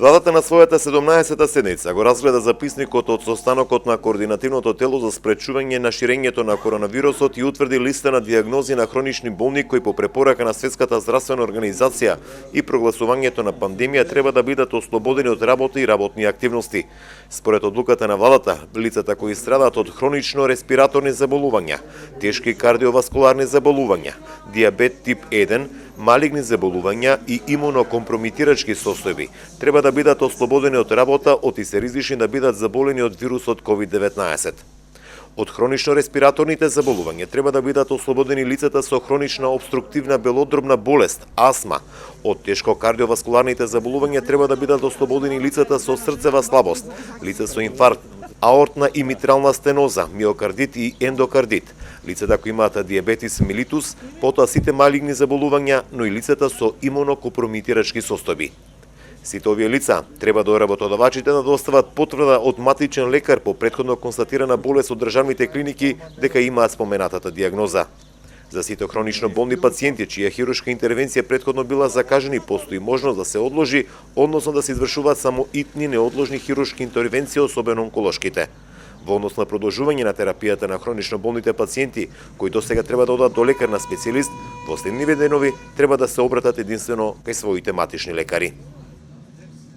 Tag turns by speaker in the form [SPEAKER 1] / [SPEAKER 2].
[SPEAKER 1] Владата на својата 17-та седница го разгледа записникот од состанокот на Координативното тело за спречување на ширењето на коронавирусот и утврди листа на дијагнози на хронични болни кои по препорака на Светската здравствена организација и прогласувањето на пандемија треба да бидат ослободени од работа и работни активности. Според одлуката на владата, лицата кои страдаат од хронично респираторни заболувања, тешки кардиоваскуларни заболувања, дијабет тип 1, малигни заболувања и имунокомпромитирачки состојби треба да бидат ослободени од работа и се ризични да бидат заболени од вирусот COVID-19. Од хронично респираторните заболувања треба да бидат ослободени лицата со хронична обструктивна белодробна болест, астма. Од тешко кардиоваскуларните заболувања треба да бидат ослободени лицата со срцева слабост, лица со инфаркт, аортна и митрална стеноза, миокардит и ендокардит, лицата кои имаат диабетис мелитус, потоа сите малигни заболувања, но и лицата со имунокомпромитирачки состојби. Сите овие лица треба до работодавачите да достават потврда од матичен лекар по претходно констатирана болест од државните клиники дека имаат споменатата дијагноза. За сите хронично болни пациенти чија хируршка интервенција претходно била закажена, постои можност да се одложи, односно да се извршуваат само итни неодложни хируршки интервенции, особено онколошките. Во однос на продолжување на терапијата на хронично болните пациенти, кои досега треба да одат до лекар на специјалист, во следниве денови треба да се обратат единствено кај своите матични лекари.